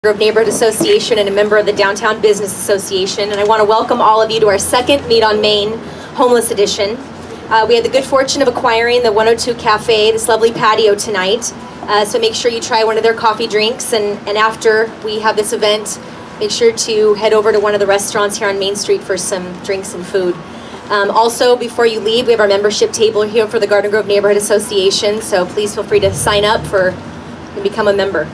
Grove Neighborhood Association and a member of the Downtown Business Association, and I want to welcome all of you to our second Meet on Main Homeless Edition. We had the good fortune of acquiring the 102 Cafe, this lovely patio tonight, so make sure you try one of their coffee drinks, and after we have this event, make sure to head over to one of the restaurants here on Main Street for some drinks and food. Also, before you leave, we have our membership table here for the Garden Grove Neighborhood Association, so please feel free to sign up and become a member.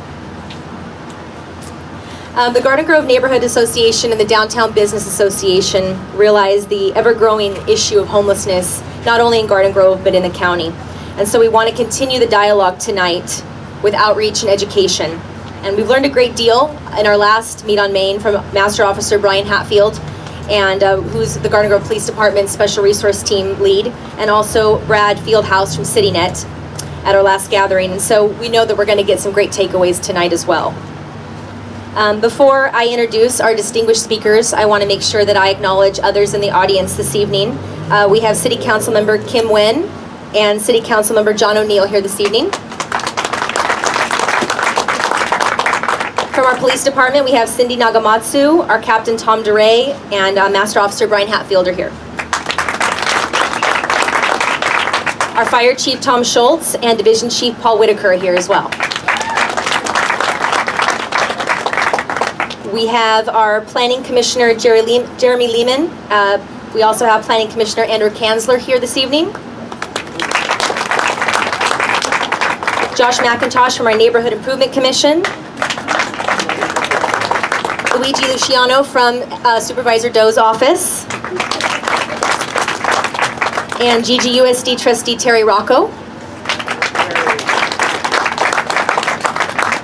The Garden Grove Neighborhood Association and the Downtown Business Association realize the ever-growing issue of homelessness, not only in Garden Grove, but in the county. And so we want to continue the dialogue tonight with outreach and education. And we've learned a great deal in our last Meet on Main from Master Officer Brian Hatfield, and who's the Garden Grove Police Department Special Resource Team lead, and also Brad Fieldhouse from CityNet at our last gathering. And so we know that we're going to get some great takeaways tonight as well. Before I introduce our distinguished speakers, I want to make sure that I acknowledge others in the audience this evening. We have City Council Member Kim Nguyen and City Council Member John O'Neill here this evening. From our police department, we have Cindy Nagamatsu, our Captain Tom DeRay, and Master Officer Brian Hatfield are here. Our Fire Chief Tom Schultz and Division Chief Paul Whitaker are here as well. We have our Planning Commissioner Jeremy Lehman. We also have Planning Commissioner Andrew Kanzler here this evening. Josh McIntosh from our Neighborhood Improvement Commission. Luigi Luciano from Supervisor Doe's office. And GGUSD Trustee Terry Rocco.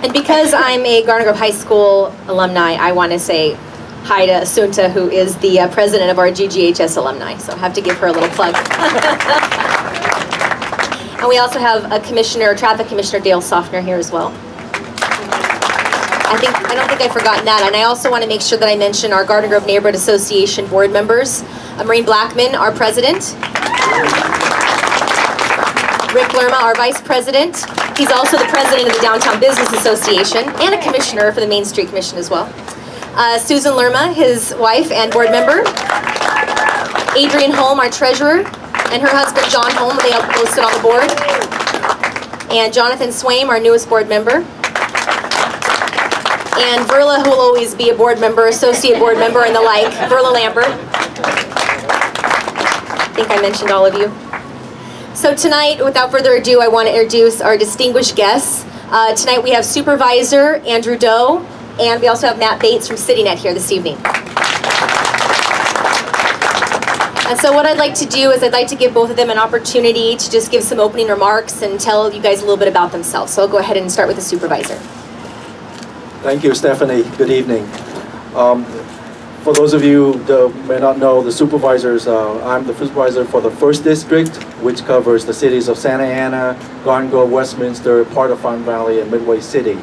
And because I'm a Garden Grove High School alumni, I want to say hi to Asunta, who is the president of our GGHS alumni. So I have to give her a little plug. And we also have a Traffic Commissioner Dale Softner here as well. I don't think I've forgotten that. And I also want to make sure that I mention our Garden Grove Neighborhood Association board members. Maureen Blackman, our president. Rick Lerma, our vice president. He's also the president of the Downtown Business Association and a commissioner for the Main Street Commission as well. Susan Lerma, his wife and board member. Adrian Holm, our treasurer, and her husband John Holm, they all listed on the board. And Jonathan Swaim, our newest board member. And Verla, who will always be a board member, associate board member, and the like, Verla Lambert. I think I mentioned all of you. So tonight, without further ado, I want to introduce our distinguished guests. Tonight we have Supervisor Andrew Doe, and we also have Matt Bates from CityNet here this evening. And so what I'd like to do is I'd like to give both of them an opportunity to just give some opening remarks and tell you guys a little bit about themselves. So I'll go ahead and start with the Supervisor. Thank you, Stephanie. Good evening. For those of you that may not know, the supervisors, I'm the supervisor for the 1st District, which covers the cities of Santa Ana, Garden Grove, Westminster, part of Fountain Valley, and Midway City.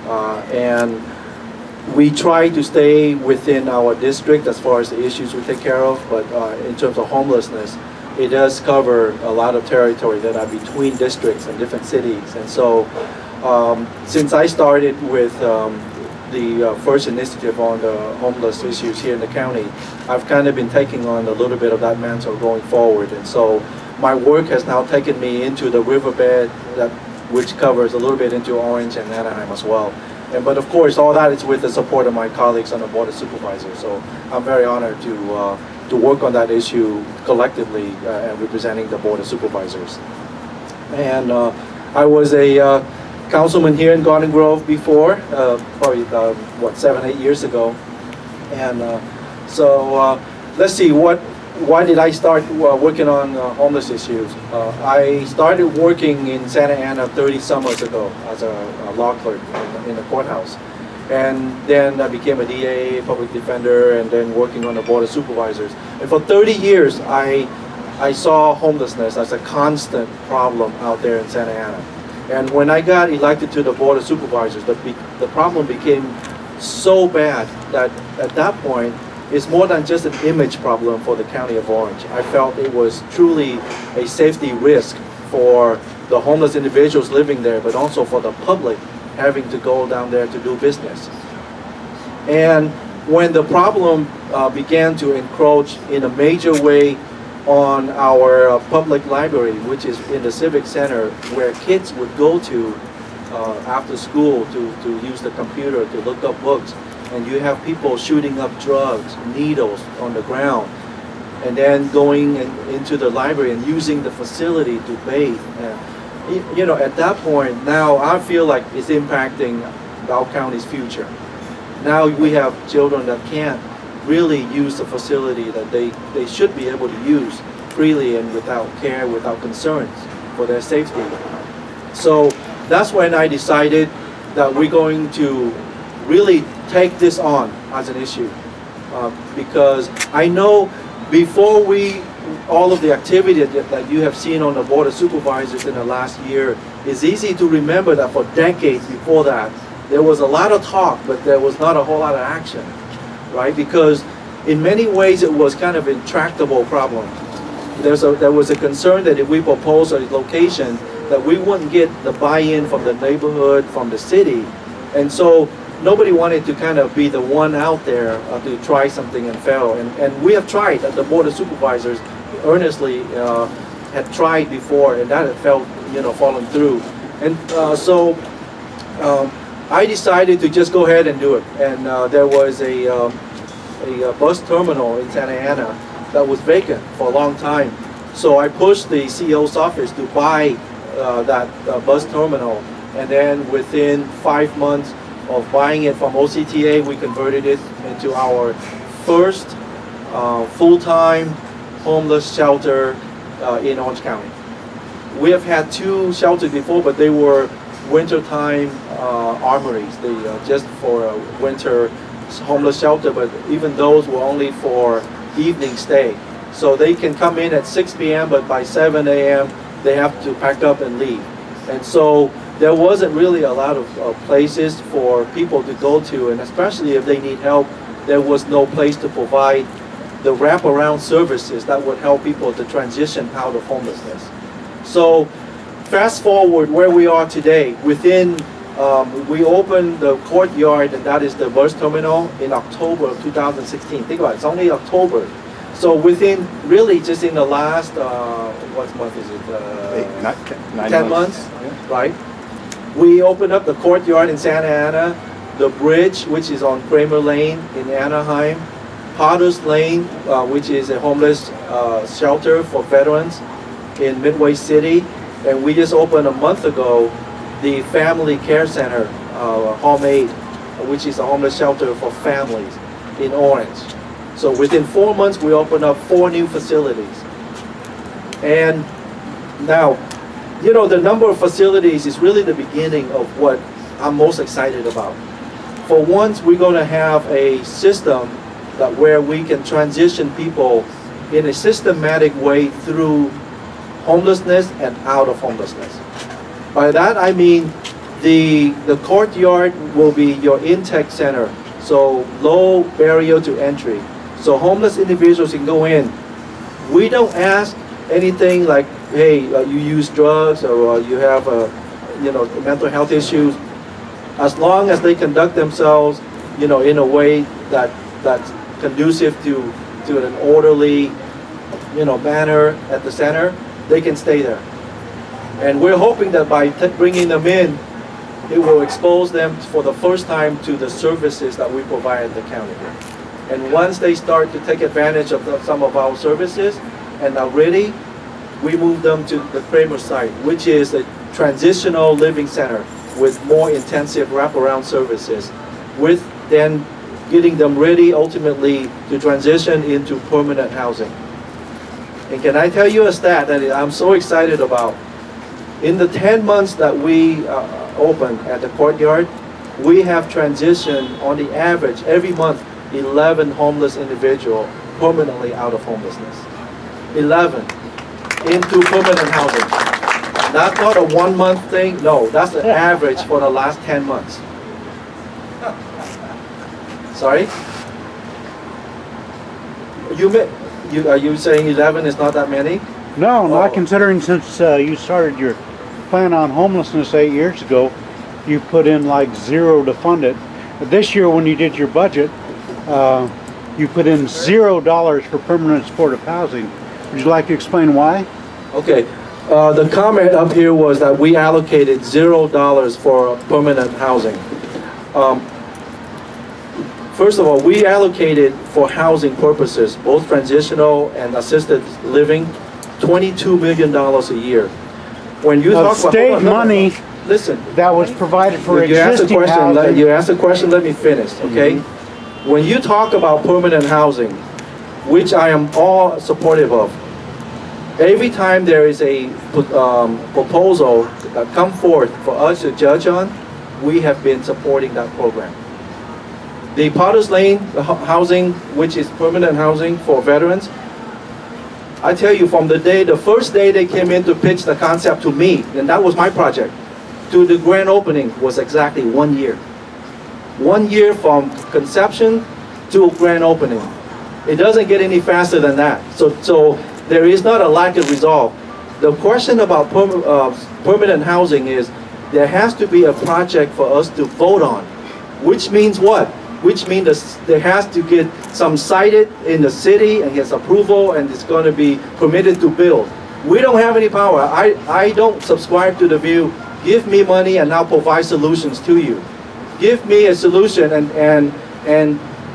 And we try to stay within our district as far as the issues we take care of, but in terms of homelessness, it does cover a lot of territory that are between districts and different cities. And so since I started with the first initiative on the homeless issues here in the county, I've kind of been taking on a little bit of that mantle going forward. And so my work has now taken me into the riverbed, which covers a little bit into Orange and Anaheim as well. But of course, all that is with the support of my colleagues on the Board of Supervisors. So I'm very honored to work on that issue collectively and representing the Board of Supervisors. And I was a councilman here in Garden Grove before, probably 7-8 years ago. And so let's see, why did I start working on homeless issues? I started working in Santa Ana 30 summers ago as a law clerk in the courthouse. And then I became a DA, public defender, and then working on the Board of Supervisors. And for 30 years, I saw homelessness as a constant problem out there in Santa Ana. And when I got elected to the Board of Supervisors, the problem became so bad that at that point, it's more than just an image problem for the County of Orange. I felt it was truly a safety risk for the homeless individuals living there, but also for the public having to go down there to do business. And when the problem began to encroach in a major way on our public library, which is in the Civic Center, where kids would go to after school to use the computer to look up books, and you have people shooting up drugs, needles on the ground, and then going into the library and using the facility to bathe. And, you know, at that point, now I feel like it's impacting our county's future. Now we have children that can't really use the facility that they should be able to use freely and without care, without concerns for their safety. So that's when I decided that we're going to really take this on as an issue. Because I know before all of the activity that you have seen on the Board of Supervisors in the last year, it's easy to remember that for decades before that, there was a lot of talk, but there was not a whole lot of action, right? Because in many ways it was kind of an intractable problem. There was a concern that if we propose a location, that we wouldn't get the buy-in from the neighborhood, from the city. And so nobody wanted to kind of be the one out there to try something and fail. And we have tried, the Board of Supervisors earnestly had tried before, and that had fallen through. And so I decided to just go ahead and do it. And there was a bus terminal in Santa Ana that was vacant for a long time. So I pushed the CEO's office to buy that bus terminal. And then within 5 months of buying it from OCTA, we converted it into our first full-time homeless shelter in Orange County. We have had 2 shelters before, but they were wintertime armories. They just for a winter homeless shelter, but even those were only for evening stay. So they can come in at 6 p.m., but by 7 a.m. they have to pack up and leave. And so there wasn't really a lot of places for people to go to, and especially if they need help, there was no place to provide the wraparound services that would help people to transition out of homelessness. So fast forward where we are today, we opened the courtyard, and that is the bus terminal, in October of 2016. Think about it, it's only October. So within, really just in the last, what month is it? 10 months, yeah. Right? We opened up the courtyard in Santa Ana, the bridge, which is on Kramer Lane in Anaheim, Potter's Lane, which is a homeless shelter for veterans in Midway City, and we just opened a month ago the Family Care Center, Homemade, which is a homeless shelter for families in Orange. So within 4 months, we opened up 4 new facilities. And now, you know, the number of facilities is really the beginning of what I'm most excited about. For once, we're going to have a system where we can transition people in a systematic way through homelessness and out of homelessness. By that I mean the courtyard will be your intake center, so low barrier to entry. So homeless individuals can go in. We don't ask anything like, hey, you use drugs or you have mental health issues. As long as they conduct themselves, in a way that's conducive to an orderly, manner at the center, they can stay there. And we're hoping that by bringing them in, it will expose them for the first time to the services that we provide at the county. And once they start to take advantage of some of our services and are ready, we move them to the Kramer site, which is a transitional living center with more intensive wraparound services, with then getting them ready ultimately to transition into permanent housing. And can I tell you a stat that I'm so excited about? In the 10 months that we opened at the courtyard, we have transitioned on the average every month 11 homeless individuals permanently out of homelessness. 11 into permanent housing. That's not a 1 month thing. No, that's the average for the last 10 months. Sorry? Are you saying 11 is not that many? No, not considering since you started your plan on homelessness 8 years ago, you put in like 0 to fund it. But this year, when you did your budget, you put in $0 for permanent supportive housing. Would you like to explain why? Okay, the comment up here was that we allocated $0 for permanent housing. First of all, we allocated for housing purposes, both transitional and assisted living, $22 million a year. When you Of talk about state money listen, that was provided for you asked a existing question. housing. You asked a question. Let me finish. Okay. When you talk about permanent housing, which I am all supportive of, every time there is a proposal that come forth for us to judge on, we have been supporting that program. The Potter's Lane housing, which is permanent housing for veterans, I tell you, from the first day they came in to pitch the concept to me, and that was my project, to the grand opening was exactly 1 year. 1 year from conception to grand opening. It doesn't get any faster than that. So there is not a lack of resolve. The question about permanent housing is there has to be a project for us to vote on, which means what? Which means there has to get some cited in the city and gets approval and it's going to be permitted to build. We don't have any power. I don't subscribe to the view, give me money and I'll provide solutions to you. Give me a solution and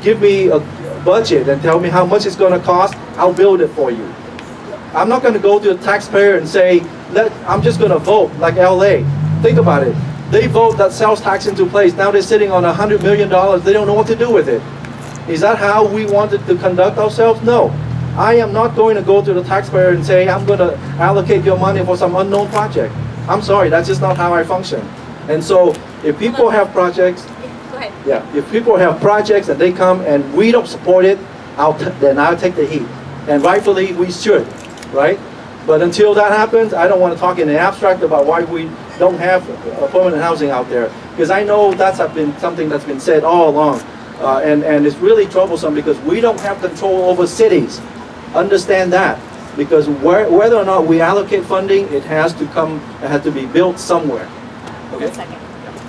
give me a budget and tell me how much it's going to cost, I'll build it for you. I'm not going to go to the taxpayer and say, I'm just going to vote like LA. Think about it. They vote that sales tax into place. Now they're sitting on $100 million. They don't know what to do with it. Is that how we wanted to conduct ourselves? No. I am not going to go to the taxpayer and say, I'm going to allocate your money for some unknown project. I'm sorry, that's just not how I function. And so if people have projects, Go ahead. yeah, if people have projects and they come and we don't support it, then I'll take the heat. And rightfully, we should, right? But until that happens, I don't want to talk in the abstract about why we don't have permanent housing out there. Because I know that's been something that's been said all along. And it's really troublesome because we don't have control over cities. Understand that. Because whether or not we allocate funding, it has to be built somewhere. Okay? 1 second.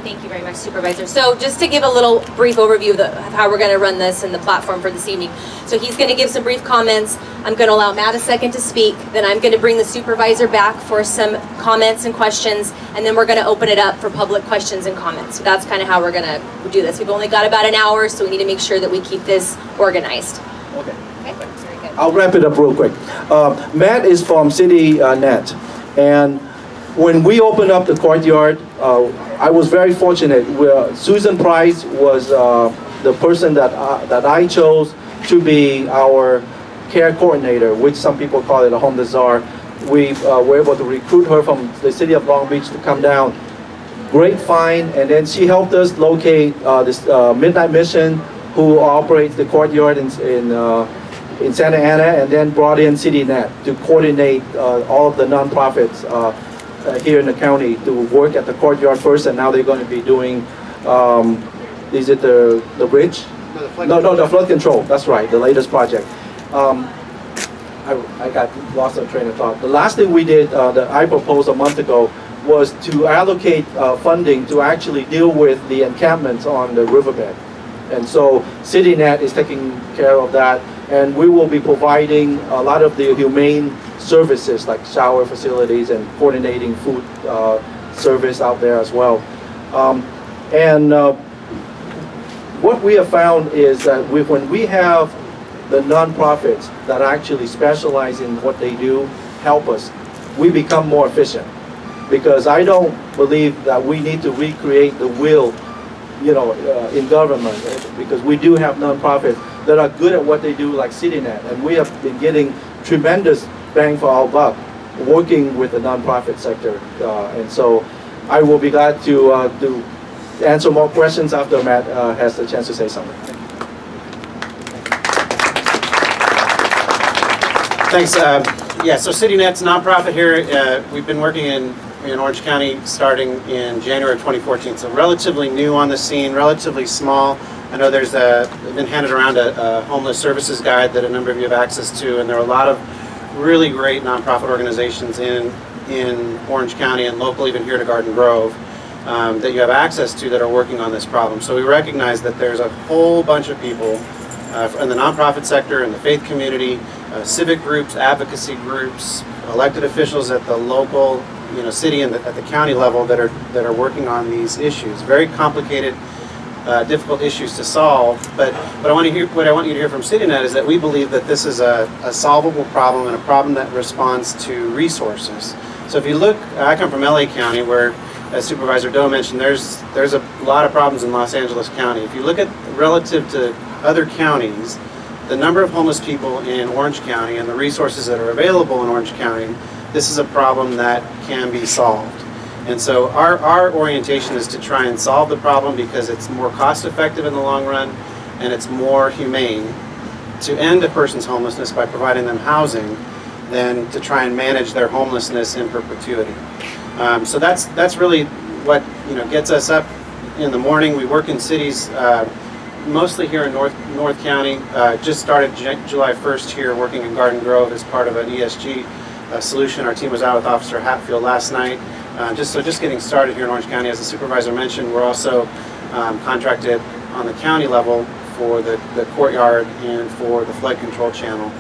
Thank you very much, Supervisor. So just to give a little brief overview of how we're going to run this and the platform for this evening. So he's going to give some brief comments. I'm going to allow Matt a second to speak. Then I'm going to bring the Supervisor back for some comments and questions. And then we're going to open it up for public questions and comments. So that's kind of how we're going to do this. We've only got about an hour, so we need to make sure that we keep this organized. Okay. Okay, very good. I'll wrap it up real quick. Matt is from City Net, and when we opened up the courtyard, I was very fortunate. Susan Price was the person that I chose to be our care coordinator, which some people call it a homeless czar. We were able to recruit her from the city of Long Beach to come down. Great find, and then she helped us locate this Midnight Mission, who operates the courtyard in Santa Ana, and then brought in CityNet to coordinate all of the nonprofits here in the county to work at the courtyard first, and now they're going to be doing, is it the bridge? No, the flood control. That's right, the latest project. I got lost of train of thought. The last thing we did that I proposed a month ago was to allocate funding to actually deal with the encampments on the riverbed. And so CityNet is taking care of that, and we will be providing a lot of the humane services like shower facilities and coordinating food service out there as well. What we have found is that when we have the nonprofits that actually specialize in what they do help us, we become more efficient. Because I don't believe that we need to recreate the wheel, in government, because we do have nonprofits that are good at what they do, like CityNet, and we have been getting tremendous bang for our buck working with the nonprofit sector. And so I will be glad to answer more questions after Matt has the chance to say something. Thanks. Yeah, so CityNet's a nonprofit here. We've been working in Orange County starting in January of 2014, so relatively new on the scene, relatively small. I know they've been handed around a homeless services guide that a number of you have access to, and there are a lot of really great nonprofit organizations in Orange County and local, even here to Garden Grove. that you have access to that are working on this problem. So we recognize that there's a whole bunch of people in the nonprofit sector, in the faith community, civic groups, advocacy groups, elected officials at the local, city and at the county level that are working on these issues. Very complicated, difficult issues to solve. But what I want you to hear from CityNet is that we believe that this is a solvable problem and a problem that responds to resources. So if you look, I come from LA County, where, as Supervisor Doe mentioned, there's a lot of problems in Los Angeles County. If you look at relative to other counties, the number of homeless people in Orange County and the resources that are available in Orange County, this is a problem that can be solved. And so our orientation is to try and solve the problem because it's more cost effective in the long run and it's more humane to end a person's homelessness by providing them housing than to try and manage their homelessness in perpetuity. So that's really what gets us up in the morning. We work in cities, mostly here in North County. Just started July 1st here working in Garden Grove as part of an ESG solution. Our team was out with Officer Hatfield last night. Just getting started here in Orange County. As the supervisor mentioned, we're also contracted on the county level for the courtyard and for the flood control channel.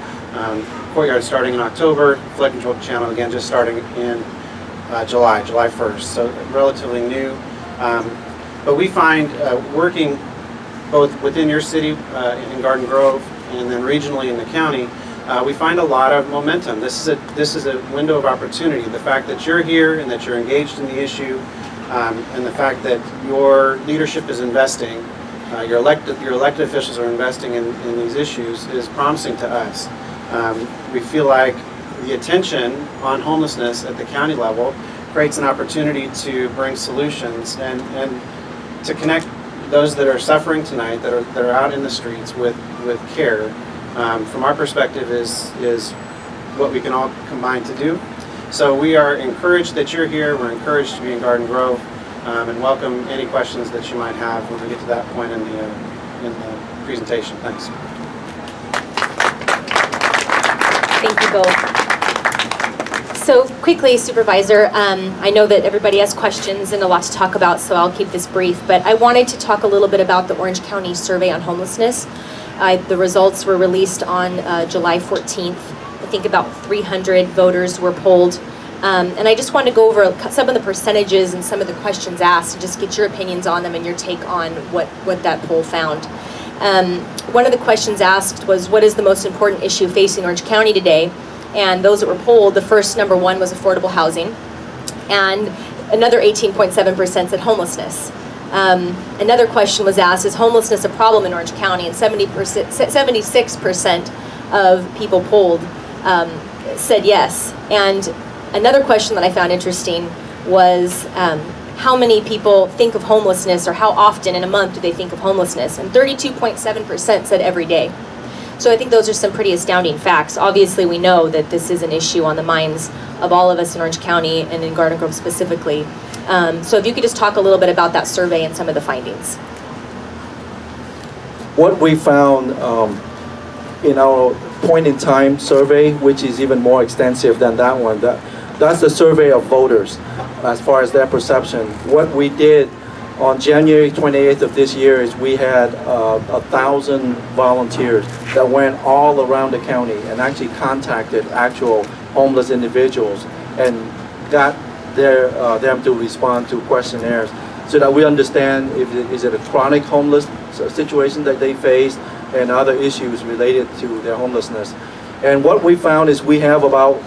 Courtyard starting in October, flood control channel again just starting in July 1st, so relatively new. But we find working both within your city in Garden Grove and then regionally in the county, we find a lot of momentum. This is a window of opportunity. The fact that you're here and that you're engaged in the issue, and the fact that your leadership is investing, your elected officials are investing in these issues is promising to us. We feel like the attention on homelessness at the county level creates an opportunity to bring solutions and to connect those that are suffering tonight, that are out in the streets with care. From our perspective is what we can all combine to do. So we are encouraged that you're here. We're encouraged to be in Garden Grove, and welcome any questions that you might have when we get to that point in the presentation. Thanks. Thank you both. So quickly, Supervisor, I know that everybody has questions and a lot to talk about, so I'll keep this brief, but I wanted to talk a little bit about the Orange County Survey on Homelessness. The results were released on July 14th. I think about 300 voters were polled. And I just wanted to go over some of the percentages and some of the questions asked and just get your opinions on them and your take on what that poll found. One of the questions asked was, what is the most important issue facing Orange County today? And those that were polled, the first number one was affordable housing. And another 18.7% said homelessness. Another question was asked, is homelessness a problem in Orange County? And 76% of people polled said yes. And another question that I found interesting was how many people think of homelessness, or how often in a month do they think of homelessness? And 32.7% said every day. So I think those are some pretty astounding facts. Obviously, we know that this is an issue on the minds of all of us in Orange County and in Garden Grove specifically. So if you could just talk a little bit about that survey and some of the findings. What we found in our point in time survey, which is even more extensive than that one, that's the survey of voters as far as their perception. What we did on January 28th of this year is we had 1,000 volunteers that went all around the county and actually contacted actual homeless individuals and got them to respond to questionnaires so that we understand is it a chronic homeless situation that they face and other issues related to their homelessness. And what we found is we have about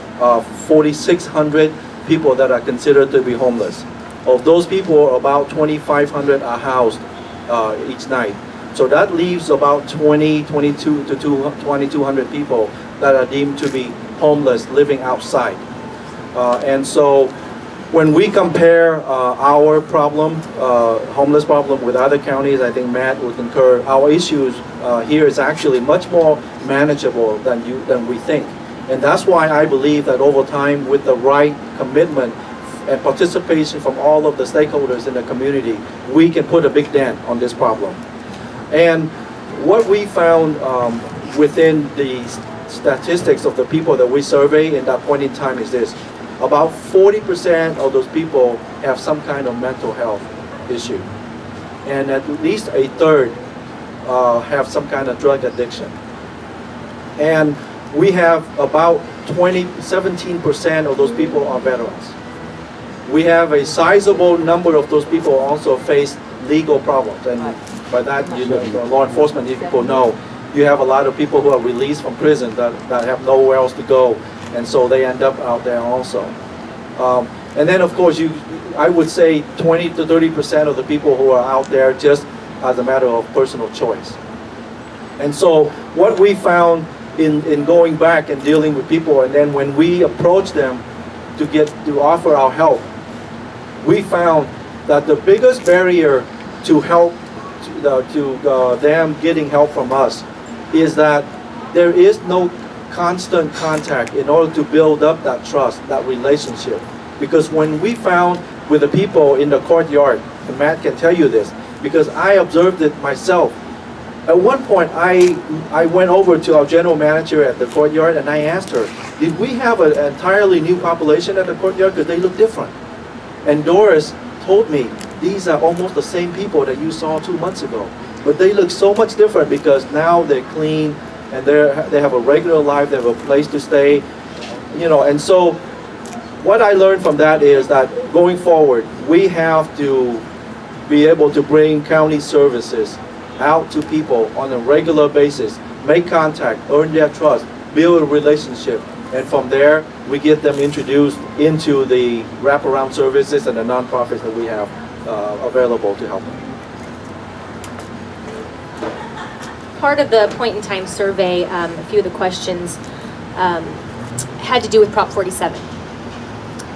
4,600 people that are considered to be homeless. Of those people, about 2,500 are housed each night. So that leaves about 22 to 2,200 people that are deemed to be homeless living outside. And so when we compare our problem, homeless problem, with other counties, I think Matt would concur, our issues here is actually much more manageable than we think. And that's why I believe that over time, with the right commitment and participation from all of the stakeholders in the community, we can put a big dent on this problem. And what we found within the statistics of the people that we survey in that point in time is this: about 40% of those people have some kind of mental health issue. And at least a third have some kind of drug addiction. And we have about 17% of those people are veterans. We have a sizable number of those people also face legal problems. And by that, you know, the law enforcement people know you have a lot of people who are released from prison that have nowhere else to go. And so they end up out there also. And then, of course, I would say 20 to 30% of the people who are out there just as a matter of personal choice. And so what we found in going back and dealing with people, and then when we approach them to offer our help, we found that the biggest barrier to help, to them getting help from us, is that there is no constant contact in order to build up that trust, that relationship. Because when we found with the people in the courtyard, and Matt can tell you this, because I observed it myself. At one point, I went over to our general manager at the courtyard and I asked her, did we have an entirely new population at the courtyard? Because they look different. And Doris told me, these are almost the same people that you saw 2 months ago. But they look so much different because now they're clean and they have a regular life, they have a place to stay, you know. And so what I learned from that is that going forward, we have to be able to bring county services out to people on a regular basis, make contact, earn their trust, build a relationship, and from there we get them introduced into the wraparound services and the nonprofits that we have available to help them. Part of the point-in-time survey, a few of the questions had to do with Prop 47.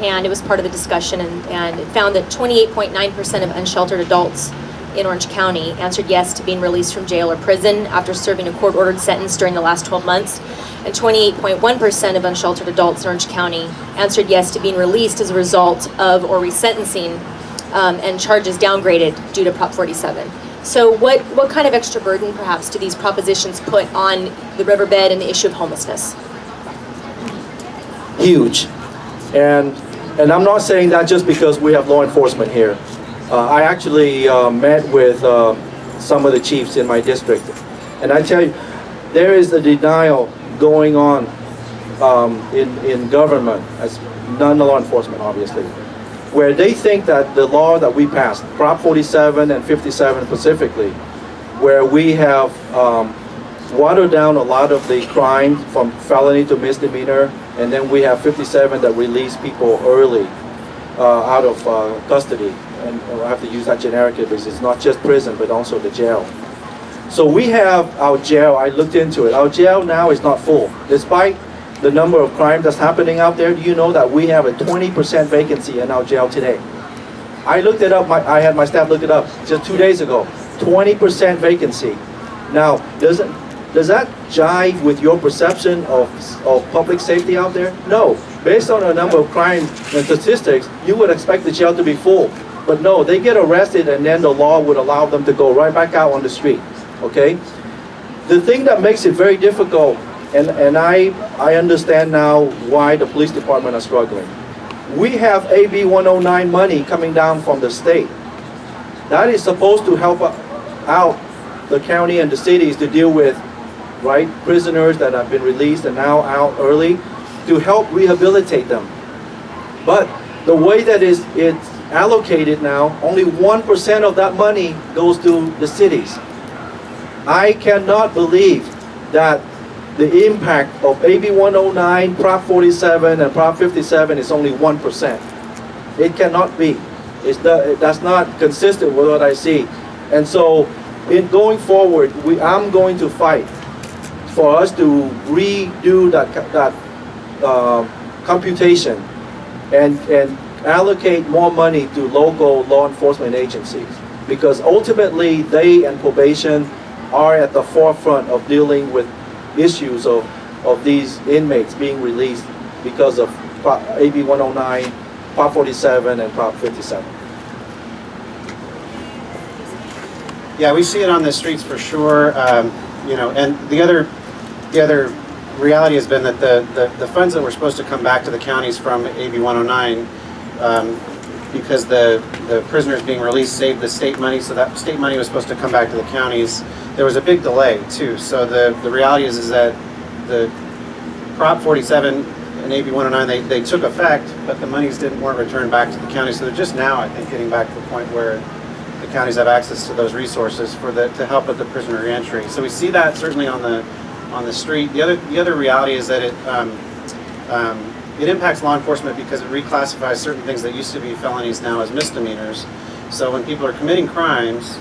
And it was part of the discussion, and it found that 28.9% of unsheltered adults in Orange County answered yes to being released from jail or prison after serving a court-ordered sentence during the last 12 months. And 28.1% of unsheltered adults in Orange County answered yes to being released as a result of or resentencing and charges downgraded due to Prop 47. So what kind of extra burden, perhaps, do these propositions put on the riverbed and the issue of homelessness? Huge. And I'm not saying that just because we have law enforcement here. I actually met with some of the chiefs in my district. And I tell you, there is a denial going on in government, as non-law enforcement obviously, where they think that the law that we passed, Prop 47 and 57 specifically, where we have watered down a lot of the crime from felony to misdemeanor, and then we have 57 that release people early out of custody. And I have to use that generically because it's not just prison, but also the jail. So we have our jail, I looked into it, our jail now is not full. Despite the number of crime that's happening out there, do you know that we have a 20% vacancy in our jail today? I looked it up, I had my staff look it up just 2 days ago, 20% vacancy. Now, does that jive with your perception of public safety out there? No. Based on the number of crime and statistics, you would expect the jail to be full. But no, they get arrested and then the law would allow them to go right back out on the street, okay? The thing that makes it very difficult, and I understand now why the police department are struggling. We have AB 109 money coming down from the state. That is supposed to help out the county and the cities to deal with, right, prisoners that have been released and now out early, to help rehabilitate them. But the way that it's allocated now, only 1% of that money goes to the cities. I cannot believe that the impact of AB 109, Prop 47, and Prop 57 is only 1%. It cannot be. That's not consistent with what I see. And so, in going forward, I'm going to fight for us to redo that computation and allocate more money to local law enforcement agencies, because ultimately they and probation are at the forefront of dealing with issues of these inmates being released because of AB 109, Prop 47, and Prop 57. Yeah, we see it on the streets for sure. You know, and the other reality has been that the funds that were supposed to come back to the counties from AB 109 because the prisoners being released saved the state money, so that state money was supposed to come back to the counties. There was a big delay too. So the reality is that the Prop 47 and AB 109, they took effect, but the monies weren't returned back to the county. So they're just now, I think, getting back to the point where the counties have access to those resources to help with the prisoner reentry. So we see that certainly on the street. The other reality is that it impacts law enforcement because it reclassifies certain things that used to be felonies now as misdemeanors. So when people are committing crimes,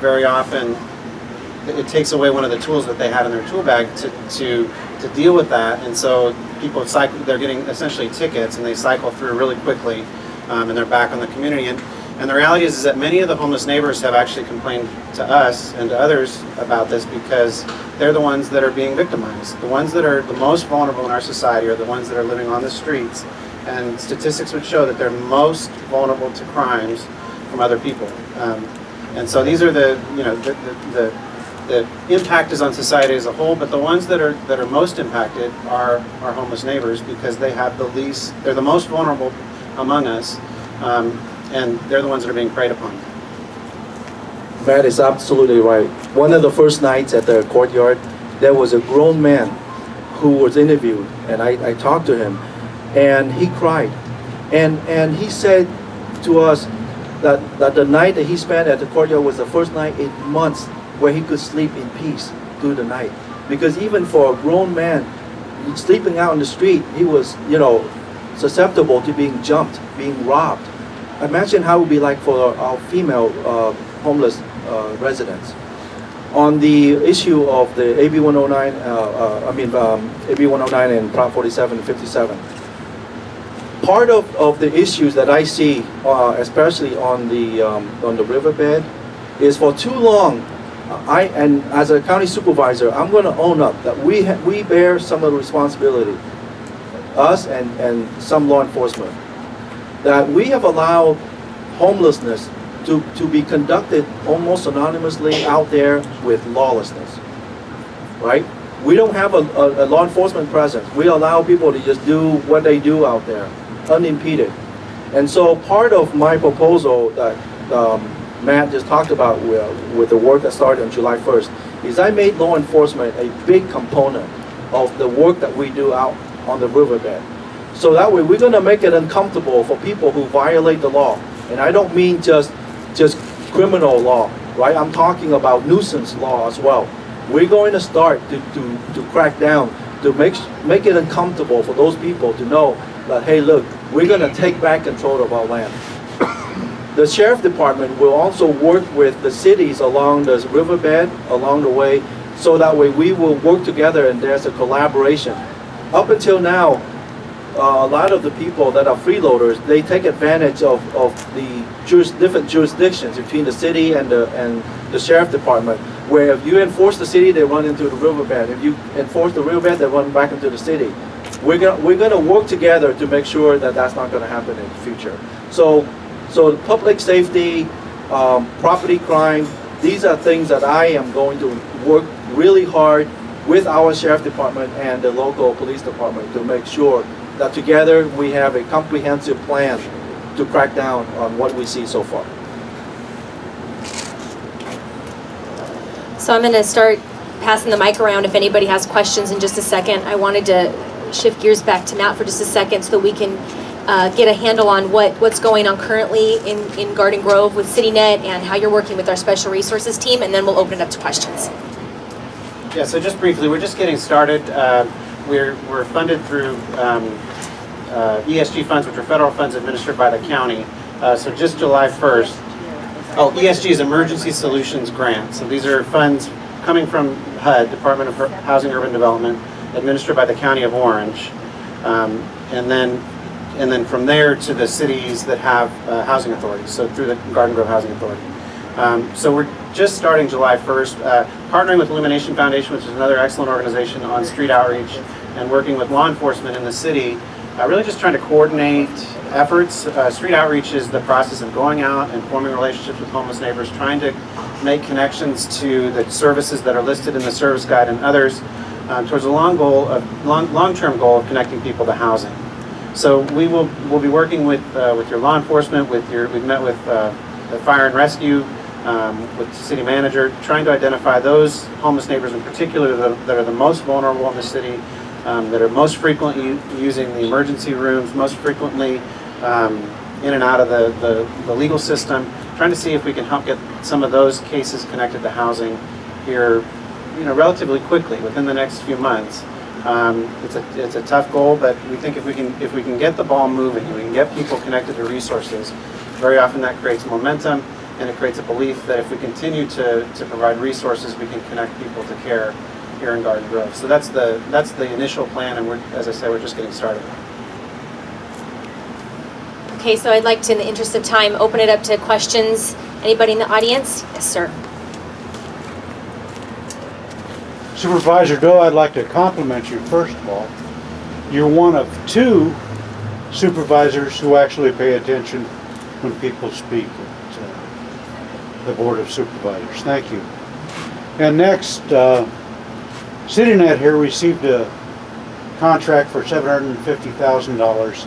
very often it takes away one of the tools that they had in their tool bag to deal with that. And so people they're getting essentially tickets, and they cycle through really quickly, and they're back on the community. And the reality is that many of the homeless neighbors have actually complained to us and to others about this because they're the ones that are being victimized. The ones that are the most vulnerable in our society are the ones that are living on the streets. And statistics would show that they're most vulnerable to crimes from other people. And so these are the impact is on society as a whole, but the ones that are most impacted are our homeless neighbors because they're the most vulnerable among us. And they're the ones that are being preyed upon. Matt is absolutely right. One of the first nights at the courtyard, there was a grown man who was interviewed, and I talked to him, and he cried. And he said to us that the night that he spent at the courtyard was the first night in months where he could sleep in peace through the night. Because even for a grown man, sleeping out in the street, he was, susceptible to being jumped, being robbed. Imagine how it would be like for our female homeless residents. On the issue of the AB 109, AB 109 and Prop 47 and 57, part of the issues that I see, especially on the riverbed, is for too long. And as a county supervisor, I'm going to own up that we bear some of the responsibility, us and some law enforcement, that we have allowed homelessness to be conducted almost anonymously out there with lawlessness, right? We don't have a law enforcement presence. We allow people to just do what they do out there, unimpeded. And so part of my proposal that Matt just talked about with the work that started on July 1st is I made law enforcement a big component of the work that we do out on the riverbed. So that way we're going to make it uncomfortable for people who violate the law. And I don't mean just criminal law, right? I'm talking about nuisance law as well. We're going to start to crack down, to make it uncomfortable for those people to know that, hey, look, we're going to take back control of our land. The sheriff department will also work with the cities along the riverbed, along the way, so that way we will work together and there's a collaboration. Up until now, a lot of the people that are freeloaders, they take advantage of the different jurisdictions between the city and the sheriff department, where if you enforce the city, they run into the riverbed. If you enforce the riverbed, they run back into the city. We're going to work together to make sure that that's not going to happen in the future. So public safety, property crime, these are things that I am going to work really hard with our sheriff department and the local police department to make sure that together we have a comprehensive plan to crack down on what we see so far. So I'm going to start passing the mic around if anybody has questions in just a second. I wanted to shift gears back to Matt for just a second so that we can get a handle on what's going on currently in Garden Grove with CityNet and how you're working with our special resources team, and then we'll open it up to questions. Yeah, so just briefly, we're just getting started. We're funded through ESG funds, which are federal funds administered by the county. So just July 1st, ESG is Emergency Solutions Grant. So these are funds coming from HUD, Department of Housing Urban Development, administered by the County of Orange. And then from there to the cities that have housing authorities, so through the Garden Grove Housing Authority. So we're just starting July 1st, partnering with Illumination Foundation, which is another excellent organization on street outreach, and working with law enforcement in the city, really just trying to coordinate efforts. Street outreach is the process of going out and forming relationships with homeless neighbors, trying to make connections to the services that are listed in the service guide and others towards a long-term goal of connecting people to housing. So we'll be working with your law enforcement, we've met with the fire and rescue, with the city manager, trying to identify those homeless neighbors in particular that are the most vulnerable in the city, that are most frequently using the emergency rooms, most frequently in and out of the legal system, trying to see if we can help get some of those cases connected to housing here, relatively quickly, within the next few months. It's a tough goal, but we think if we can get the ball moving, we can get people connected to resources, very often that creates momentum, and it creates a belief that if we continue to provide resources, we can connect people to care here in Garden Grove. So that's the initial plan, and as I said, we're just getting started. Okay, so I'd like to, in the interest of time, open it up to questions. Anybody in the audience? Yes, sir. Supervisor Doe, I'd like to compliment you first of all. You're one of 2 supervisors who actually pay attention when people speak at the Board of Supervisors. Thank you. And next, CityNet here received a contract for $750,000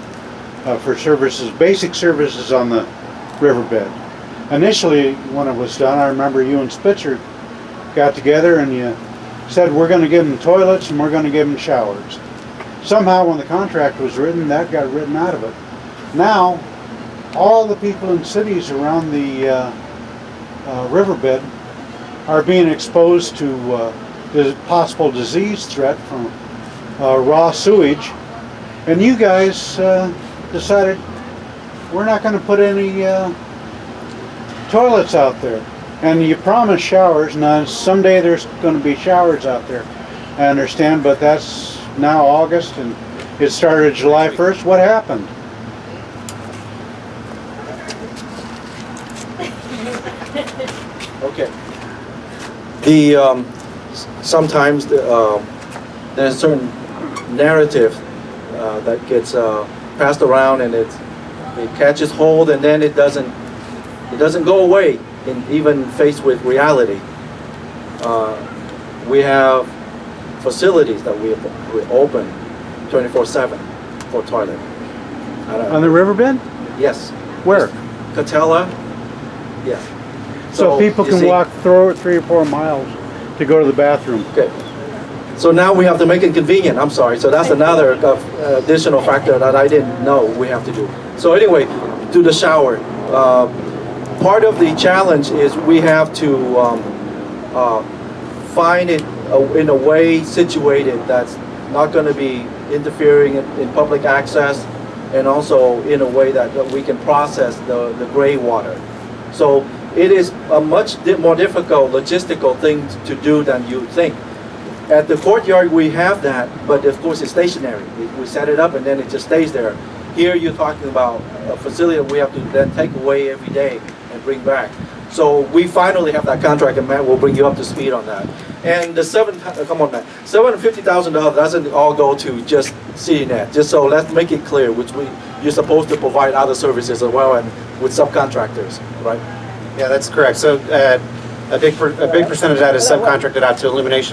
for services, basic services on the riverbed. Initially, when it was done, I remember you and Spitzer got together and you said we're going to give them toilets and we're going to give them showers. Somehow when the contract was written, that got written out of it. Now, all the people in cities around the riverbed are being exposed to the possible disease threat from raw sewage. And you guys decided we're not going to put any toilets out there. And you promised showers. Now, someday there's going to be showers out there, I understand, but that's now August and it started July 1st. What happened? Okay. Sometimes there's a certain narrative that gets passed around, and it catches hold, and then it doesn't go away. And even faced with reality, we have facilities that we open 24/7 for toilet. On the riverbed? Yes. Where? Catella. Yes. So people you can see- walk 3 or 4 miles to go to the bathroom. Okay. So now we have to make it convenient. I'm sorry. So that's another additional factor that I didn't know we have to do. So anyway, to the shower. Part of the challenge is we have to find it in a way situated that's not going to be interfering in public access, and also in a way that we can process the gray water. So it is a much more difficult logistical thing to do than you think. At the courtyard we have that, but of course it's stationary. We set it up and then it just stays there. Here you're talking about a facility that we have to then take away every day and bring back. So we finally have that contract, and Matt will bring you up to speed on that. And the $750,000 doesn't all go to just CityNet. Just so let's make it clear, you're supposed to provide other services as well, and with subcontractors, right? Yeah, that's correct. So a big percentage of that is subcontracted out to illumination